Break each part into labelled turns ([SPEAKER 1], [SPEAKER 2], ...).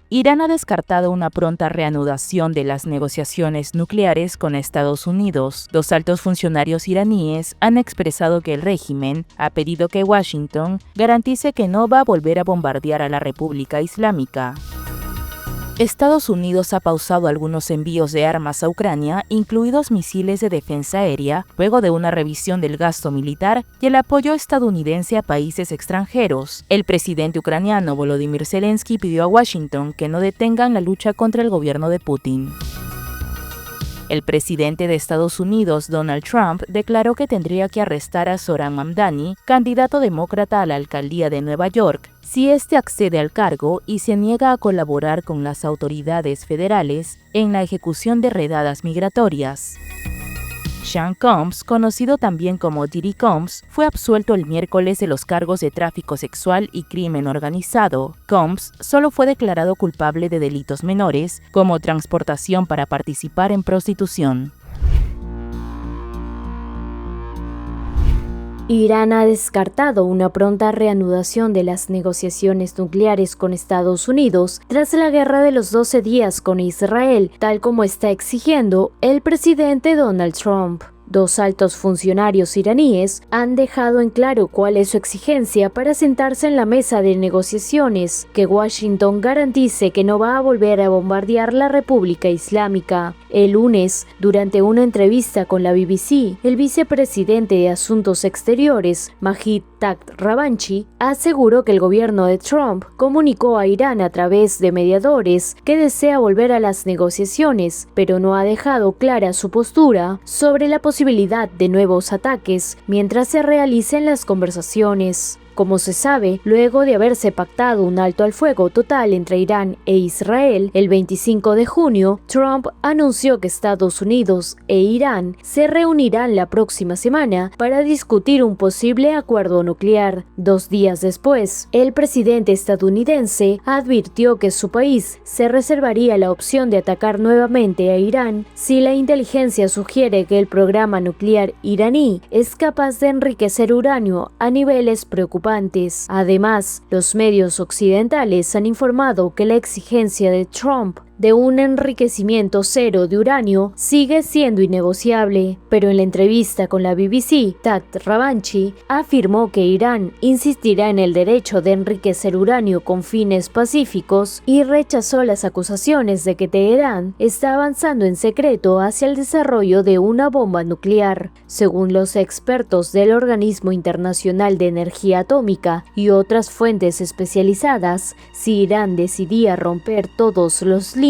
[SPEAKER 1] Irán ha descartado una pronta reanudación de las negociaciones nucleares con Estados Unidos. Dos altos funcionarios iraníes han expresado que el régimen ha pedido que Washington garantice que no va a volver a bombardear a la República Islámica. Estados Unidos ha pausado algunos envíos de armas a Ucrania, incluidos misiles de defensa aérea, luego de una revisión del gasto militar y el apoyo estadounidense a países extranjeros. El presidente ucraniano Volodymyr Zelensky pidió a Washington que no detengan la lucha contra el gobierno de Putin. El presidente de Estados Unidos, Donald Trump, declaró que tendría que arrestar a Zohran Mamdani, candidato demócrata a la alcaldía de Nueva York, si éste accede al cargo y se niega a colaborar con las autoridades federales en la ejecución de redadas migratorias. Sean Combs, conocido también como Diddy Combs, fue absuelto el miércoles de los cargos de tráfico sexual y crimen organizado. Combs solo fue declarado culpable de delitos menores, como transportación para participar en prostitución.
[SPEAKER 2] Irán ha descartado una pronta reanudación de las negociaciones nucleares con Estados Unidos tras la guerra de los 12 días con Israel, tal como está exigiendo el presidente Donald Trump. Dos altos funcionarios iraníes han dejado en claro cuál es su exigencia para sentarse en la mesa de negociaciones, que Washington garantice que no va a volver a bombardear la República Islámica. El lunes, durante una entrevista con la BBC, el vicepresidente de Asuntos Exteriores, Majid Takht Ravanchi, aseguró que el gobierno de Trump comunicó a Irán a través de mediadores que desea volver a las negociaciones, pero no ha dejado clara su postura sobre la posibilidad de nuevos ataques mientras se realicen las conversaciones. Como se sabe, luego de haberse pactado un alto al fuego total entre Irán e Israel, el 25 de junio, Trump anunció que Estados Unidos e Irán se reunirán la próxima semana para discutir un posible acuerdo nuclear. 2 días después, el presidente estadounidense advirtió que su país se reservaría la opción de atacar nuevamente a Irán si la inteligencia sugiere que el programa nuclear iraní es capaz de enriquecer uranio a niveles preocupantes. Además, los medios occidentales han informado que la exigencia de Trump de un enriquecimiento cero de uranio sigue siendo innegociable, pero en la entrevista con la BBC, Takht Ravanchi afirmó que Irán insistirá en el derecho de enriquecer uranio con fines pacíficos y rechazó las acusaciones de que Teherán está avanzando en secreto hacia el desarrollo de una bomba nuclear. Según los expertos del Organismo Internacional de Energía Atómica y otras fuentes especializadas, si Irán decidía romper todos los límites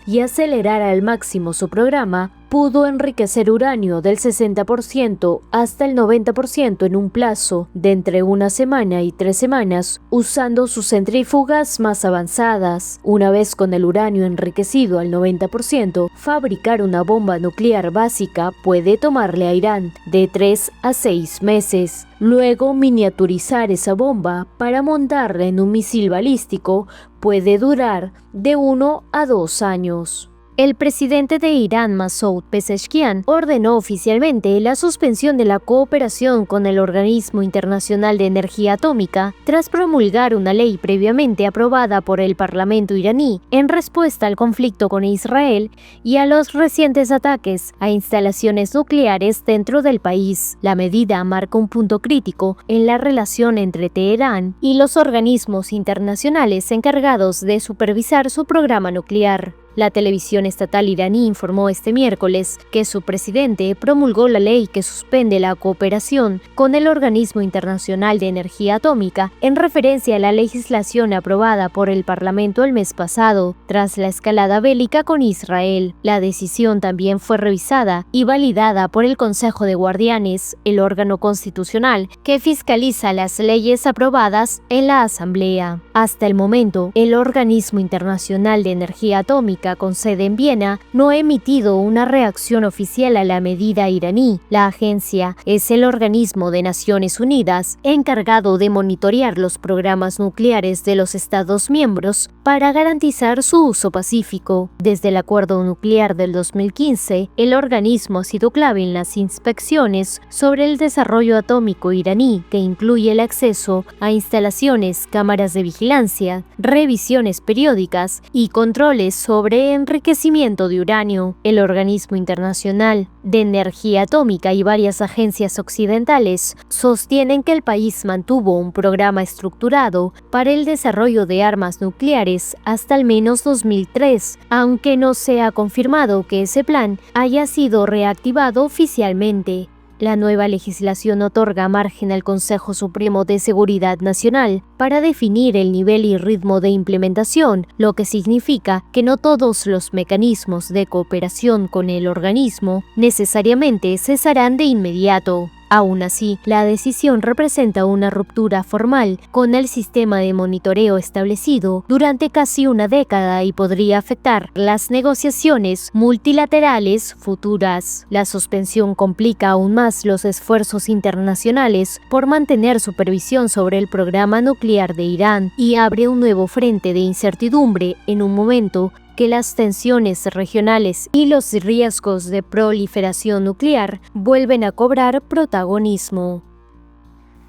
[SPEAKER 2] y acelerar al máximo su programa, pudo enriquecer uranio del 60% hasta el 90% en un plazo de entre 1 semana y 3 semanas, usando sus centrífugas más avanzadas. Una vez con el uranio enriquecido al 90%, fabricar una bomba nuclear básica puede tomarle a Irán de 3 a 6 meses. Luego, miniaturizar esa bomba para montarla en un misil balístico puede durar de 1 a 2 años. El presidente de Irán, Masoud Pezeshkian, ordenó oficialmente la suspensión de la cooperación con el Organismo Internacional de Energía Atómica tras promulgar una ley previamente aprobada por el Parlamento iraní en respuesta al conflicto con Israel y a los recientes ataques a instalaciones nucleares dentro del país. La medida marca un punto crítico en la relación entre Teherán y los organismos internacionales encargados de supervisar su programa nuclear. La televisión estatal iraní informó este miércoles que su presidente promulgó la ley que suspende la cooperación con el Organismo Internacional de Energía Atómica en referencia a la legislación aprobada por el Parlamento el mes pasado, tras la escalada bélica con Israel. La decisión también fue revisada y validada por el Consejo de Guardianes, el órgano constitucional que fiscaliza las leyes aprobadas en la Asamblea. Hasta el momento, el Organismo Internacional de Energía Atómica Atómica con sede en Viena no ha emitido una reacción oficial a la medida iraní. La agencia es el organismo de Naciones Unidas encargado de monitorear los programas nucleares de los Estados miembros para garantizar su uso pacífico. Desde el acuerdo nuclear del 2015, el organismo ha sido clave en las inspecciones sobre el desarrollo atómico iraní, que incluye el acceso a instalaciones, cámaras de vigilancia, revisiones periódicas y controles sobre enriquecimiento de uranio. El Organismo Internacional de Energía Atómica y varias agencias occidentales sostienen que el país mantuvo un programa estructurado para el desarrollo de armas nucleares hasta al menos 2003, aunque no se ha confirmado que ese plan haya sido reactivado oficialmente. La nueva legislación otorga margen al Consejo Supremo de Seguridad Nacional para definir el nivel y ritmo de implementación, lo que significa que no todos los mecanismos de cooperación con el organismo necesariamente cesarán de inmediato. Aún así, la decisión representa una ruptura formal con el sistema de monitoreo establecido durante casi una década y podría afectar las negociaciones multilaterales futuras. La suspensión complica aún más los esfuerzos internacionales por mantener supervisión sobre el programa nuclear de Irán y abre un nuevo frente de incertidumbre en un momento que las tensiones regionales y los riesgos de proliferación nuclear vuelven a cobrar protagonismo.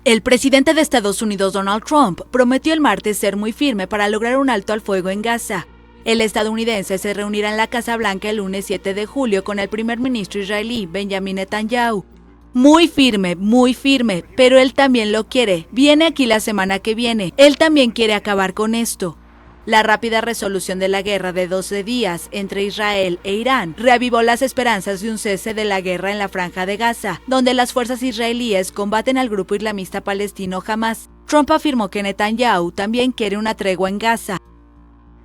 [SPEAKER 3] El presidente de Estados Unidos, Donald Trump, prometió el martes ser muy firme para lograr un alto al fuego en Gaza. El estadounidense se reunirá en la Casa Blanca el lunes 7 de julio con el primer ministro israelí, Benjamin Netanyahu. Muy firme, pero él también lo quiere. Viene aquí la semana que viene. Él también quiere acabar con esto. La rápida resolución de la guerra de 12 días entre Israel e Irán reavivó las esperanzas de un cese de la guerra en la Franja de Gaza, donde las fuerzas israelíes combaten al grupo islamista palestino Hamás. Trump afirmó que Netanyahu también quiere una tregua en Gaza.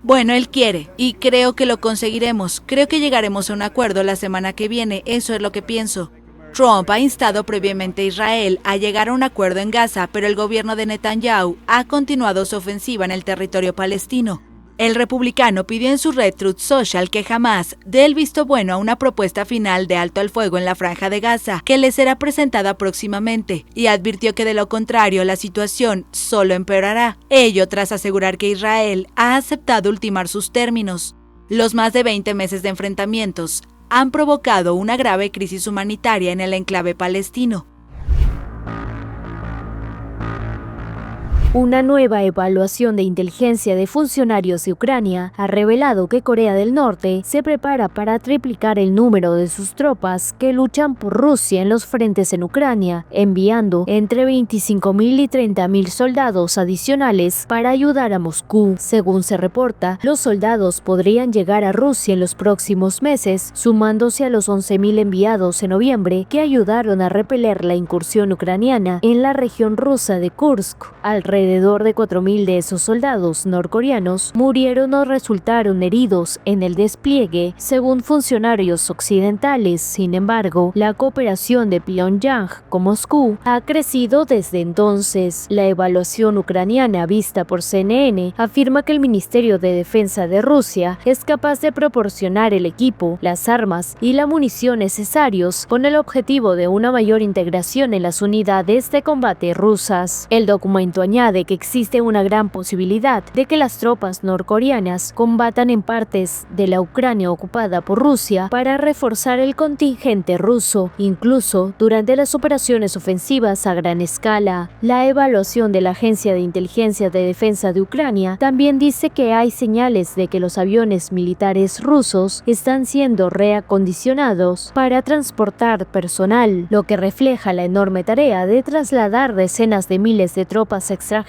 [SPEAKER 3] Bueno, él quiere, y creo que lo conseguiremos. Creo que llegaremos a un acuerdo la semana que viene, eso es lo que pienso. Trump ha instado previamente a Israel a llegar a un acuerdo en Gaza, pero el gobierno de Netanyahu ha continuado su ofensiva en el territorio palestino. El republicano pidió en su red Truth Social que Hamás dé el visto bueno a una propuesta final de alto al fuego en la Franja de Gaza, que le será presentada próximamente, y advirtió que de lo contrario la situación solo empeorará. Ello tras asegurar que Israel ha aceptado ultimar sus términos. Los más de 20 meses de enfrentamientos han provocado una grave crisis humanitaria en el enclave palestino.
[SPEAKER 2] Una nueva evaluación de inteligencia de funcionarios de Ucrania ha revelado que Corea del Norte se prepara para triplicar el número de sus tropas que luchan por Rusia en los frentes en Ucrania, enviando entre 25.000 y 30.000 soldados adicionales para ayudar a Moscú. Según se reporta, los soldados podrían llegar a Rusia en los próximos meses, sumándose a los 11.000 enviados en noviembre que ayudaron a repeler la incursión ucraniana en la región rusa de Kursk. Alrededor de 4.000 de esos soldados norcoreanos murieron o resultaron heridos en el despliegue, según funcionarios occidentales. Sin embargo, la cooperación de Pyongyang con Moscú ha crecido desde entonces. La evaluación ucraniana vista por CNN afirma que el Ministerio de Defensa de Rusia es capaz de proporcionar el equipo, las armas y la munición necesarios con el objetivo de una mayor integración en las unidades de combate rusas. El documento añade que existe una gran posibilidad de que las tropas norcoreanas combatan en partes de la Ucrania ocupada por Rusia para reforzar el contingente ruso, incluso durante las operaciones ofensivas a gran escala. La evaluación de la Agencia de Inteligencia de Defensa de Ucrania también dice que hay señales de que los aviones militares rusos están siendo reacondicionados para transportar personal, lo que refleja la enorme tarea de trasladar decenas de miles de tropas extranjeras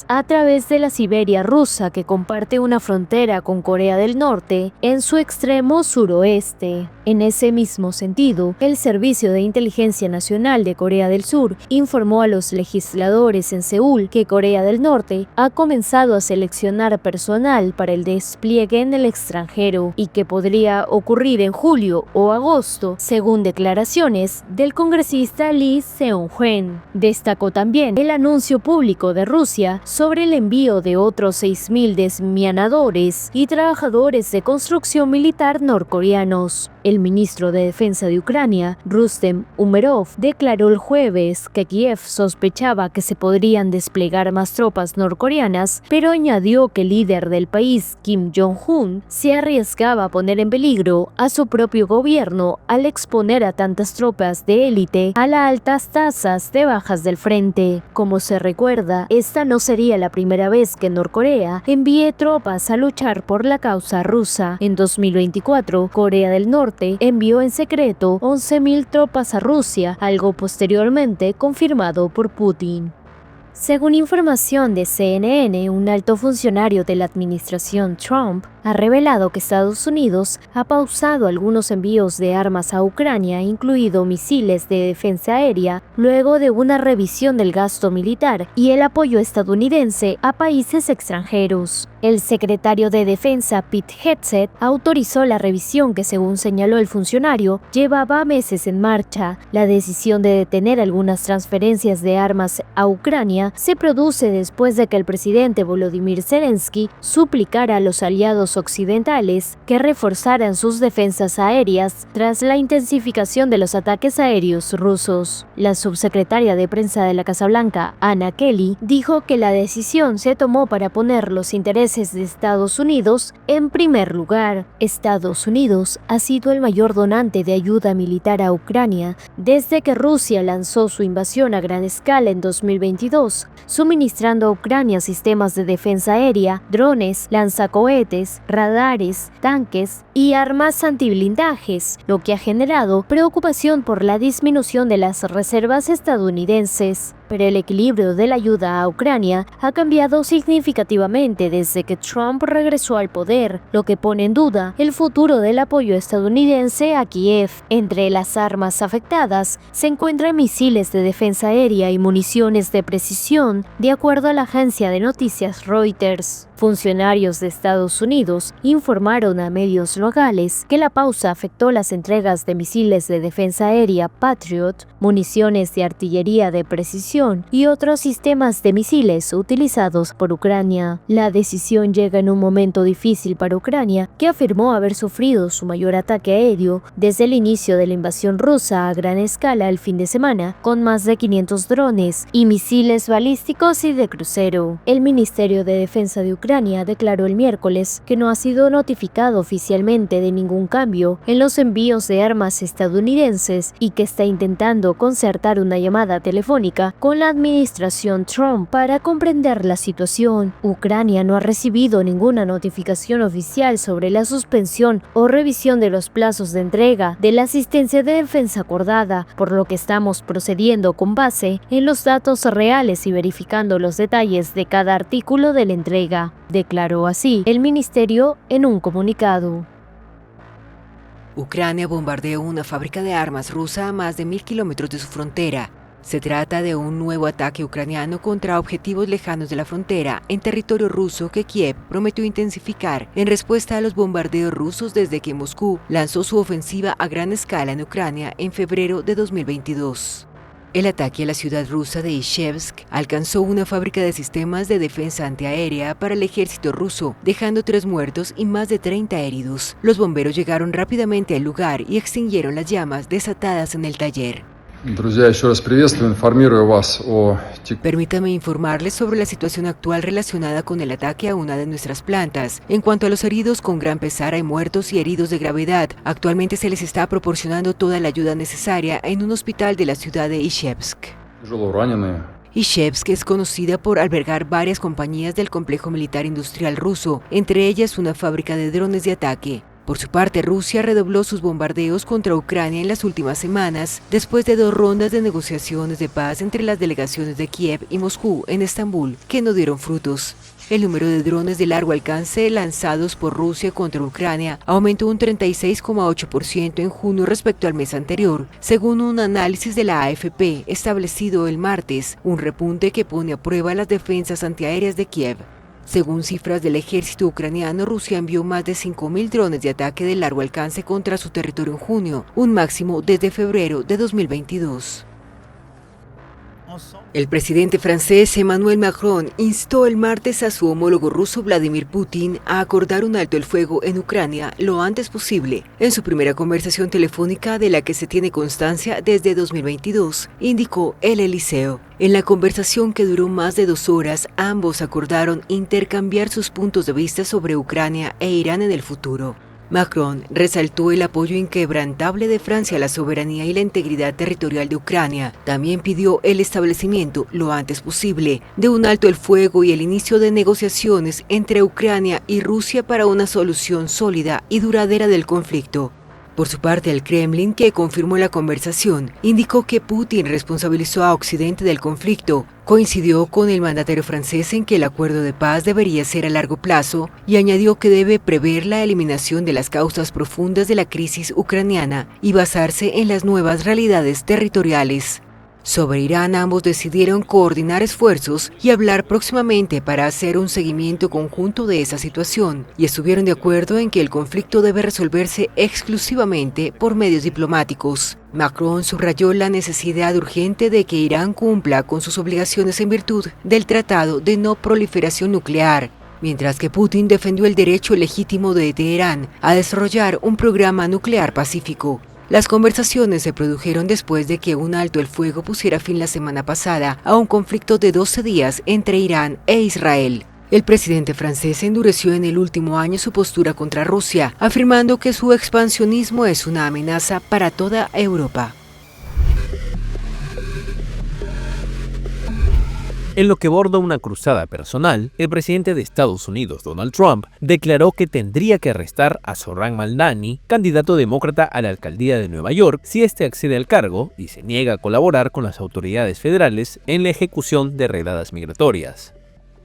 [SPEAKER 2] a través de la Siberia rusa, que comparte una frontera con Corea del Norte en su extremo suroeste. En ese mismo sentido, el Servicio de Inteligencia Nacional de Corea del Sur informó a los legisladores en Seúl que Corea del Norte ha comenzado a seleccionar personal para el despliegue en el extranjero y que podría ocurrir en julio o agosto, según declaraciones del congresista Lee Seung-hwen. Destacó también el anuncio público de Rusia sobre el envío de otros 6.000 desminadores y trabajadores de construcción militar norcoreanos. El ministro de Defensa de Ucrania, Rustem Umerov, declaró el jueves que Kiev sospechaba que se podrían desplegar más tropas norcoreanas, pero añadió que el líder del país, Kim Jong-un, se arriesgaba a poner en peligro a su propio gobierno al exponer a tantas tropas de élite a las altas tasas de bajas del frente. Como se recuerda, esta no sería la primera vez que Norcorea envíe tropas a luchar por la causa rusa. En 2024, Corea del Norte envió en secreto 11.000 tropas a Rusia, algo posteriormente confirmado por Putin. Según información de CNN, un alto funcionario de la administración Trump ha revelado que Estados Unidos ha pausado algunos envíos de armas a Ucrania, incluido misiles de defensa aérea, luego de una revisión del gasto militar y el apoyo estadounidense a países extranjeros. El secretario de Defensa Pete Hegseth autorizó la revisión que, según señaló el funcionario, llevaba meses en marcha. La decisión de detener algunas transferencias de armas a Ucrania se produce después de que el presidente Volodymyr Zelensky suplicara a los aliados occidentales que reforzaran sus defensas aéreas tras la intensificación de los ataques aéreos rusos. La subsecretaria de prensa de la Casa Blanca, Anna Kelly, dijo que la decisión se tomó para poner los intereses de Estados Unidos en primer lugar. Estados Unidos ha sido el mayor donante de ayuda militar a Ucrania desde que Rusia lanzó su invasión a gran escala en 2022, suministrando a Ucrania sistemas de defensa aérea, drones, lanzacohetes, radares, tanques y armas antiblindajes, lo que ha generado preocupación por la disminución de las reservas estadounidenses. Pero el equilibrio de la ayuda a Ucrania ha cambiado significativamente desde que Trump regresó al poder, lo que pone en duda el futuro del apoyo estadounidense a Kiev. Entre las armas afectadas se encuentran misiles de defensa aérea y municiones de precisión, de acuerdo a la agencia de noticias Reuters. Funcionarios de Estados Unidos informaron a medios locales que la pausa afectó las entregas de misiles de defensa aérea Patriot, municiones de artillería de precisión y otros sistemas de misiles utilizados por Ucrania. La decisión llega en un momento difícil para Ucrania, que afirmó haber sufrido su mayor ataque aéreo desde el inicio de la invasión rusa a gran escala el fin de semana, con más de 500 drones y misiles balísticos y de crucero. El Ministerio de Defensa de Ucrania declaró el miércoles que no ha sido notificado oficialmente de ningún cambio en los envíos de armas estadounidenses y que está intentando concertar una llamada telefónica con la administración Trump para comprender la situación. Ucrania no ha recibido ninguna notificación oficial sobre la suspensión o revisión de los plazos de entrega de la asistencia de defensa acordada, por lo que estamos procediendo con base en los datos reales y verificando los detalles de cada artículo de la entrega, declaró así el ministerio en un comunicado.
[SPEAKER 4] Ucrania bombardeó una fábrica de armas rusa a más de 1.000 kilómetros de su frontera. Se trata de un nuevo ataque ucraniano contra objetivos lejanos de la frontera en territorio ruso que Kiev prometió intensificar en respuesta a los bombardeos rusos desde que Moscú lanzó su ofensiva a gran escala en Ucrania en febrero de 2022. El ataque a la ciudad rusa de Izhevsk alcanzó una fábrica de sistemas de defensa antiaérea para el ejército ruso, dejando 3 muertos y más de 30 heridos. Los bomberos llegaron rápidamente al lugar y extinguieron las llamas desatadas en el taller. Permítame informarles sobre la situación actual relacionada con el ataque a una de nuestras plantas. En cuanto a los heridos, con gran pesar hay muertos y heridos de gravedad. Actualmente se les está proporcionando toda la ayuda necesaria en un hospital de la ciudad de Izhevsk. Izhevsk es conocida por albergar varias compañías del complejo militar industrial ruso, entre ellas una fábrica de drones de ataque. Por su parte, Rusia redobló sus bombardeos contra Ucrania en las últimas semanas, después de 2 rondas de negociaciones de paz entre las delegaciones de Kiev y Moscú en Estambul, que no dieron frutos. El número de drones de largo alcance lanzados por Rusia contra Ucrania aumentó un 36,8% en junio respecto al mes anterior, según un análisis de la AFP establecido el martes, un repunte que pone a prueba las defensas antiaéreas de Kiev. Según cifras del ejército ucraniano, Rusia envió más de 5.000 drones de ataque de largo alcance contra su territorio en junio, un máximo desde febrero de 2022. El presidente francés Emmanuel Macron instó el martes a su homólogo ruso Vladimir Putin a acordar un alto el fuego en Ucrania lo antes posible. En su primera conversación telefónica, de la que se tiene constancia desde 2022, indicó El Eliseo. En la conversación, que duró más de 2 horas, ambos acordaron intercambiar sus puntos de vista sobre Ucrania e Irán en el futuro. Macron resaltó el apoyo inquebrantable de Francia a la soberanía y la integridad territorial de Ucrania. También pidió el establecimiento, lo antes posible, de un alto el fuego y el inicio de negociaciones entre Ucrania y Rusia para una solución sólida y duradera del conflicto. Por su parte, el Kremlin, que confirmó la conversación, indicó que Putin responsabilizó a Occidente del conflicto, coincidió con el mandatario francés en que el acuerdo de paz debería ser a largo plazo y añadió que debe prever la eliminación de las causas profundas de la crisis ucraniana y basarse en las nuevas realidades territoriales. Sobre Irán, ambos decidieron coordinar esfuerzos y hablar próximamente para hacer un seguimiento conjunto de esa situación, y estuvieron de acuerdo en que el conflicto debe resolverse exclusivamente por medios diplomáticos. Macron subrayó la necesidad urgente de que Irán cumpla con sus obligaciones en virtud del Tratado de No Proliferación Nuclear, mientras que Putin defendió el derecho legítimo de Teherán a desarrollar un programa nuclear pacífico. Las conversaciones se produjeron después de que un alto el fuego pusiera fin la semana pasada a un conflicto de 12 días entre Irán e Israel. El presidente francés endureció en el último año su postura contra Rusia, afirmando que su expansionismo es una amenaza para toda Europa.
[SPEAKER 5] En lo que borda una cruzada personal, el presidente de Estados Unidos, Donald Trump, declaró que tendría que arrestar a Zohran Mamdani, candidato demócrata a la alcaldía de Nueva York, si este accede al cargo y se niega a colaborar con las autoridades federales en la ejecución de redadas migratorias.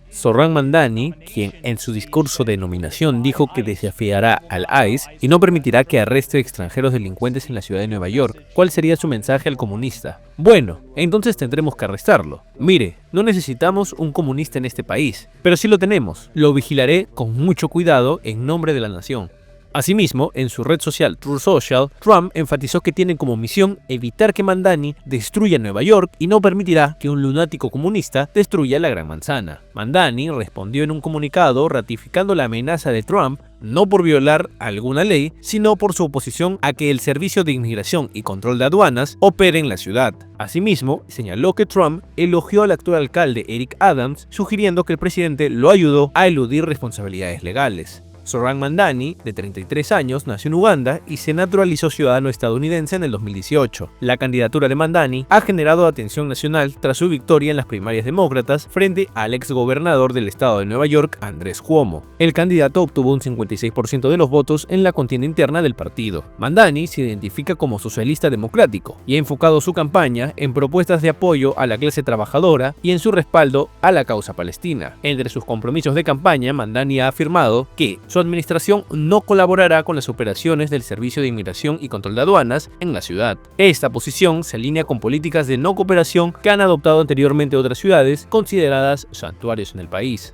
[SPEAKER 5] Zohran Mamdani, quien en su discurso de nominación dijo que desafiará al ICE y no permitirá que arreste extranjeros delincuentes en la ciudad de Nueva York. ¿Cuál sería su mensaje al comunista? Bueno, entonces tendremos que arrestarlo. Mire, no necesitamos un comunista en este país, pero sí lo tenemos. Lo vigilaré con mucho cuidado en nombre de la nación. Asimismo, en su red social Truth Social, Trump enfatizó que tiene como misión evitar que Mamdani destruya Nueva York y no permitirá que un lunático comunista destruya la Gran Manzana. Mamdani respondió en un comunicado ratificando la amenaza de Trump no por violar alguna ley, sino por su oposición a que el Servicio de Inmigración y Control de Aduanas opere en la ciudad. Asimismo, señaló que Trump elogió al actual alcalde Eric Adams, sugiriendo que el presidente lo ayudó a eludir responsabilidades legales. Zohran Mamdani, de 33 años, nació en Uganda y se naturalizó ciudadano estadounidense en el 2018. La candidatura de Mamdani ha generado atención nacional tras su victoria en las primarias demócratas frente al exgobernador del estado de Nueva York, Andrés Cuomo. El candidato obtuvo un 56% de los votos en la contienda interna del partido. Mamdani se identifica como socialista democrático y ha enfocado su campaña en propuestas de apoyo a la clase trabajadora y en su respaldo a la causa palestina. Entre sus compromisos de campaña, Mamdani ha afirmado que su administración no colaborará con las operaciones del Servicio de Inmigración y Control de Aduanas en la ciudad. Esta posición se alinea con políticas de no cooperación que han adoptado anteriormente otras ciudades consideradas santuarios en el país.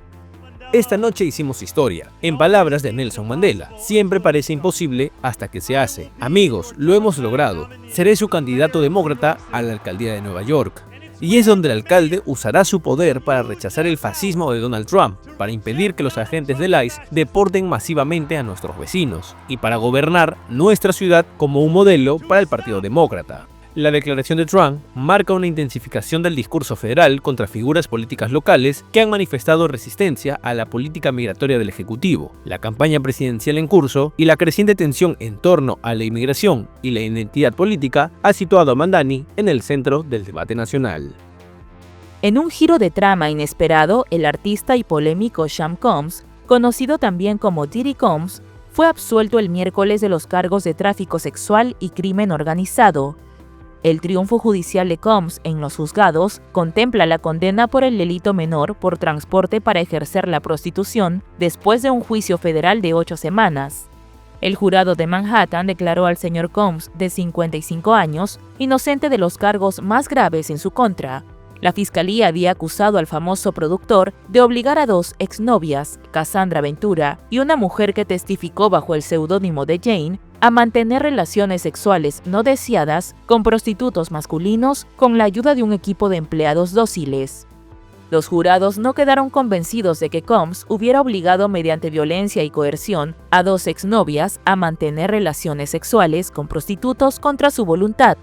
[SPEAKER 5] Esta noche hicimos historia. En palabras de Nelson Mandela, siempre parece imposible hasta que se hace. Amigos, lo hemos logrado. Seré su candidato demócrata a la alcaldía de Nueva York. Y es donde el alcalde usará su poder para rechazar el fascismo de Donald Trump, para impedir que los agentes del ICE deporten masivamente a nuestros vecinos, y para gobernar nuestra ciudad como un modelo para el Partido Demócrata. La declaración de Trump marca una intensificación del discurso federal contra figuras políticas locales que han manifestado resistencia a la política migratoria del Ejecutivo, la campaña presidencial en curso y la creciente tensión en torno a la inmigración y la identidad política ha situado a Mamdani en el centro del debate nacional.
[SPEAKER 1] En un giro de trama inesperado, el artista y polémico Sean Combs, conocido también como Diddy Combs, fue absuelto el miércoles de los cargos de tráfico sexual y crimen organizado. El triunfo judicial de Combs en los juzgados contempla la condena por el delito menor por transporte para ejercer la prostitución después de un juicio federal de 8 semanas. El jurado de Manhattan declaró al señor Combs, de 55 años, inocente de los cargos más graves en su contra. La fiscalía había acusado al famoso productor de obligar a 2 exnovias, Cassandra Ventura y una mujer que testificó bajo el seudónimo de Jane, a mantener relaciones sexuales no deseadas con prostitutos masculinos con la ayuda de un equipo de empleados dóciles. Los jurados no quedaron convencidos de que Combs hubiera obligado mediante violencia y coerción a 2 exnovias a mantener relaciones sexuales con prostitutos contra su voluntad.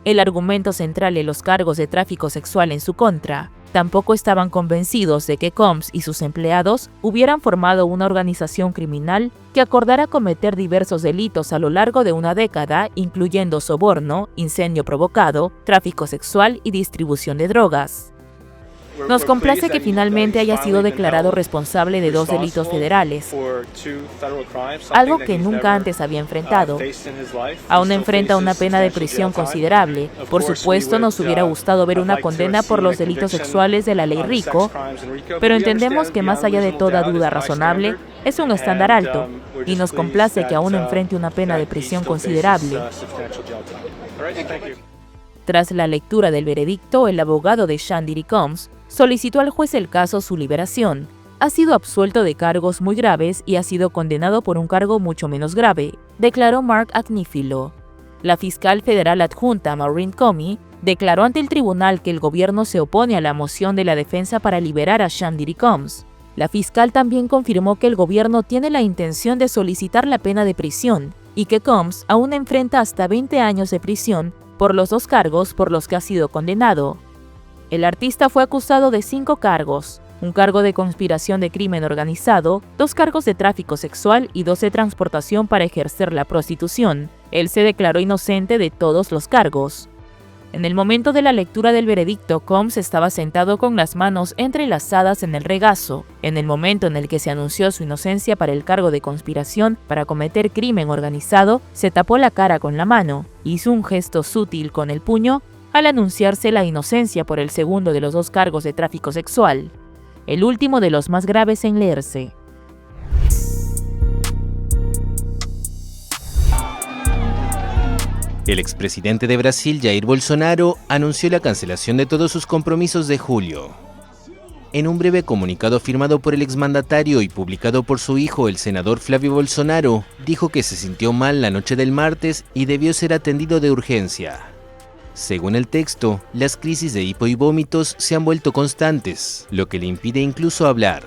[SPEAKER 1] El argumento central en los cargos de tráfico sexual en su contra. Tampoco estaban convencidos de que Combs y sus empleados hubieran formado una organización criminal que acordara cometer diversos delitos a lo largo de una década, incluyendo soborno, incendio provocado, tráfico sexual y distribución de drogas. Nos complace que finalmente haya sido declarado responsable de 2 delitos federales, algo que nunca antes había enfrentado. Aún enfrenta una pena de prisión considerable. Por supuesto, nos hubiera gustado ver una condena por los delitos sexuales de la ley RICO, pero entendemos que más allá de toda duda razonable, es un estándar alto, y nos complace que aún enfrente una pena de prisión considerable. Tras la lectura del veredicto, el abogado de Shandiri Combs solicitó al juez el caso su liberación. Ha sido absuelto de cargos muy graves y ha sido condenado por un cargo mucho menos grave, declaró Mark Agnifilo. La fiscal federal adjunta Maureen Comey declaró ante el tribunal que el gobierno se opone a la moción de la defensa para liberar a Shandiri Combs. La fiscal también confirmó que el gobierno tiene la intención de solicitar la pena de prisión y que Combs aún enfrenta hasta 20 años de prisión por los 2 cargos por los que ha sido condenado. El artista fue acusado de 5 cargos, un cargo de conspiración de crimen organizado, 2 cargos de tráfico sexual y 2 de transportación para ejercer la prostitución. Él se declaró inocente de todos los cargos. En el momento de la lectura del veredicto, Combs estaba sentado con las manos entrelazadas en el regazo. En el momento en el que se anunció su inocencia para el cargo de conspiración para cometer crimen organizado, se tapó la cara con la mano. Hizo un gesto sutil con el puño al anunciarse la inocencia por el segundo de los 2 cargos de tráfico sexual, el último de los más graves en leerse.
[SPEAKER 6] El expresidente de Brasil, Jair Bolsonaro, anunció la cancelación de todos sus compromisos de julio. En un breve comunicado firmado por el exmandatario y publicado por su hijo, el senador Flávio Bolsonaro, dijo que se sintió mal la noche del martes y debió ser atendido de urgencia. Según el texto, las crisis de hipo y vómitos se han vuelto constantes, lo que le impide incluso hablar.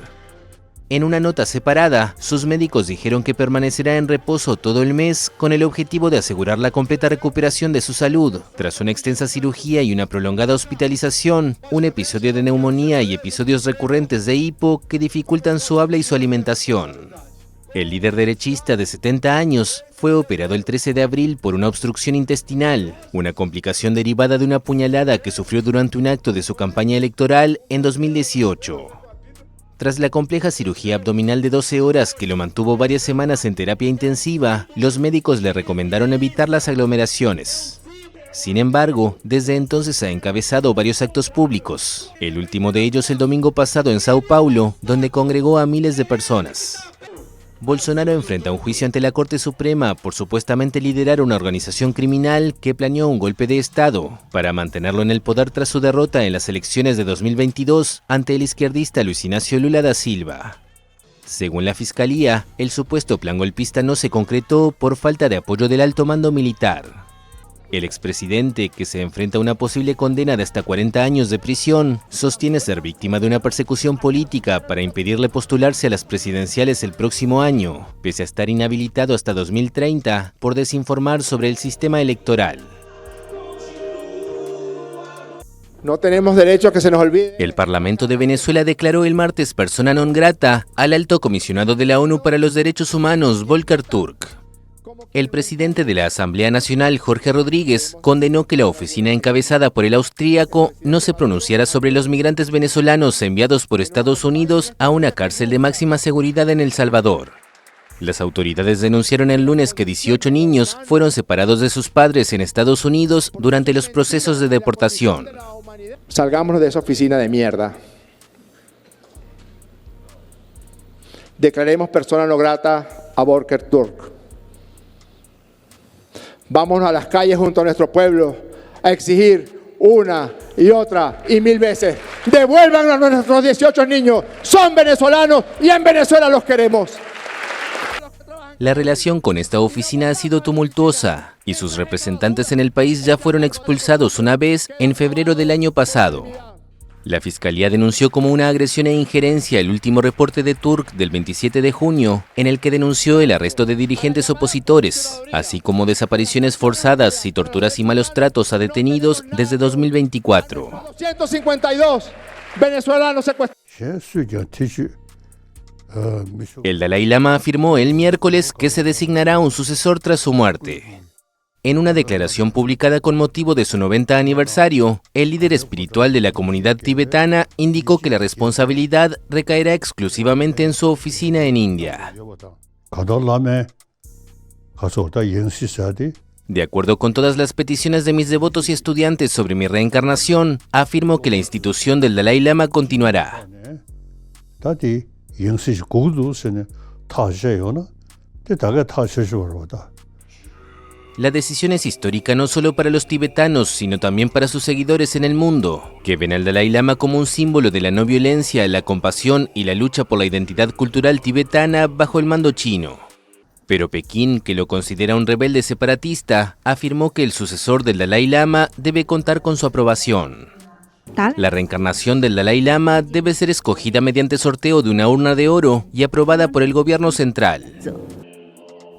[SPEAKER 6] En una nota separada, sus médicos dijeron que permanecerá en reposo todo el mes con el objetivo de asegurar la completa recuperación de su salud, tras una extensa cirugía y una prolongada hospitalización, un episodio de neumonía y episodios recurrentes de hipo que dificultan su habla y su alimentación. El líder derechista de 70 años fue operado el 13 de abril por una obstrucción intestinal, una complicación derivada de una puñalada que sufrió durante un acto de su campaña electoral en 2018. Tras la compleja cirugía abdominal de 12 horas que lo mantuvo varias semanas en terapia intensiva, los médicos le recomendaron evitar las aglomeraciones. Sin embargo, desde entonces ha encabezado varios actos públicos, el último de ellos el domingo pasado en Sao Paulo, donde congregó a miles de personas. Bolsonaro enfrenta un juicio ante la Corte Suprema por supuestamente liderar una organización criminal que planeó un golpe de Estado para mantenerlo en el poder tras su derrota en las elecciones de 2022 ante el izquierdista Luiz Inácio Lula da Silva. Según la Fiscalía, el supuesto plan golpista no se concretó por falta de apoyo del alto mando militar. El expresidente, que se enfrenta a una posible condena de hasta 40 años de prisión, sostiene ser víctima de una persecución política para impedirle postularse a las presidenciales el próximo año, pese a estar inhabilitado hasta 2030 por desinformar sobre el sistema electoral.
[SPEAKER 7] No tenemos derecho a que se nos olvide.
[SPEAKER 6] El Parlamento de Venezuela declaró el martes persona non grata al alto comisionado de la ONU para los Derechos Humanos, Volker Turk. El presidente de la Asamblea Nacional, Jorge Rodríguez, condenó que la oficina encabezada por el austríaco no se pronunciara sobre los migrantes venezolanos enviados por Estados Unidos a una cárcel de máxima seguridad en El Salvador. Las autoridades denunciaron el lunes que 18 niños fueron separados de sus padres en Estados Unidos durante los procesos de deportación.
[SPEAKER 7] Salgámonos de esa oficina de mierda. Declaremos persona no grata a Volker Turk. Vámonos a las calles junto a nuestro pueblo a exigir una y otra y 1000 veces: devuélvanos a nuestros 18 niños, son venezolanos y en Venezuela los queremos.
[SPEAKER 6] La relación con esta oficina ha sido tumultuosa y sus representantes en el país ya fueron expulsados una vez en febrero del año pasado. La Fiscalía denunció como una agresión e injerencia el último reporte de Turk del 27 de junio, en el que denunció el arresto de dirigentes opositores, así como desapariciones forzadas y torturas y malos tratos a detenidos desde 2024.
[SPEAKER 7] 252 venezolanos secuestrados.
[SPEAKER 6] El Dalai Lama afirmó el miércoles que se designará un sucesor tras su muerte. En una declaración publicada con motivo de su 90 aniversario, el líder espiritual de la comunidad tibetana indicó que la responsabilidad recaerá exclusivamente en su oficina en India. De acuerdo con todas las peticiones de mis devotos y estudiantes sobre mi reencarnación, afirmo que la institución del Dalai Lama continuará. La decisión es histórica no solo para los tibetanos, sino también para sus seguidores en el mundo, que ven al Dalai Lama como un símbolo de la no violencia, la compasión y la lucha por la identidad cultural tibetana bajo el mando chino. Pero Pekín, que lo considera un rebelde separatista, afirmó que el sucesor del Dalai Lama debe contar con su aprobación. La reencarnación del Dalai Lama debe ser escogida mediante sorteo de una urna de oro y aprobada por el gobierno central.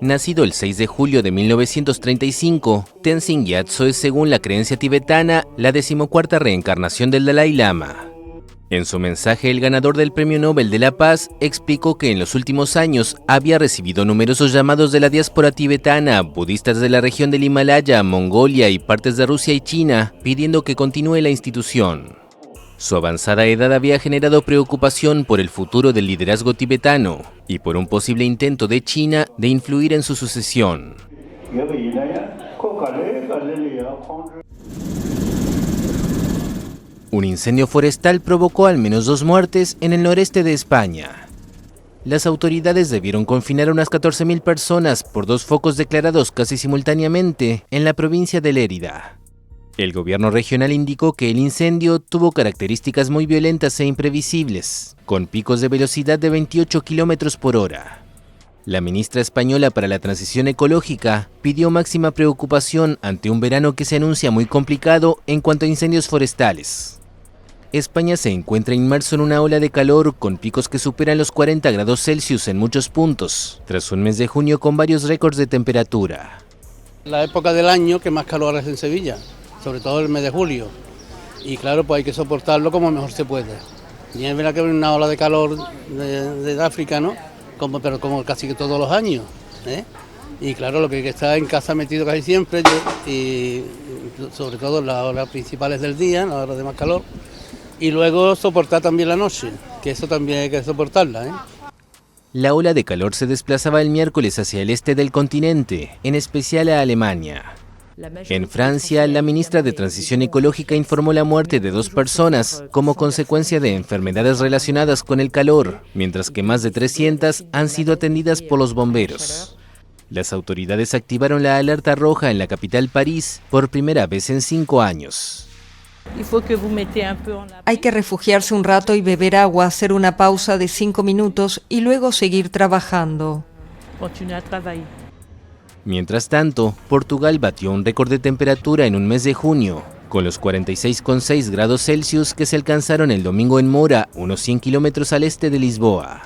[SPEAKER 6] Nacido el 6 de julio de 1935, Tenzin Gyatso es, según la creencia tibetana, la 14ª reencarnación del Dalai Lama. En su mensaje, el ganador del Premio Nobel de la Paz explicó que en los últimos años había recibido numerosos llamados de la diáspora tibetana, budistas de la región del Himalaya, Mongolia y partes de Rusia y China, pidiendo que continúe la institución. Su avanzada edad había generado preocupación por el futuro del liderazgo tibetano y por un posible intento de China de influir en su sucesión. Un incendio forestal provocó al menos 2 muertes en el noreste de España. Las autoridades debieron confinar a unas 14.000 personas por 2 focos declarados casi simultáneamente en la provincia de Lérida. El gobierno regional indicó que el incendio tuvo características muy violentas e imprevisibles, con picos de velocidad de 28 km por hora. La ministra española para la Transición Ecológica pidió máxima preocupación ante un verano que se anuncia muy complicado en cuanto a incendios forestales. España se encuentra inmerso en una ola de calor con picos que superan los 40 grados Celsius en muchos puntos, tras un mes de junio con varios récords de temperatura.
[SPEAKER 8] La época del año que más calor hace en Sevilla, sobre todo el mes de julio, y claro, pues hay que soportarlo como mejor se puede. Y es verdad que hay una ola de calor de África, ¿no? Pero como casi que todos los años, ¿eh? Y claro, lo que hay que estar en casa metido casi siempre, y sobre todo en las horas principales del día, en las horas de más calor, y luego soportar también la noche, que eso también hay que soportarla, ¿eh?
[SPEAKER 6] La ola de calor se desplazaba el miércoles hacia el este del continente, en especial a Alemania. En Francia, la ministra de Transición Ecológica informó la muerte de 2 personas como consecuencia de enfermedades relacionadas con el calor, mientras que más de 300 han sido atendidas por los bomberos. Las autoridades activaron la alerta roja en la capital París por primera vez en 5 años.
[SPEAKER 9] Hay que refugiarse un rato y beber agua, hacer una pausa de 5 minutos y luego seguir trabajando.
[SPEAKER 6] Mientras tanto, Portugal batió un récord de temperatura en un mes de junio, con los 46,6 grados Celsius que se alcanzaron el domingo en Mora, unos 100 kilómetros al este de Lisboa.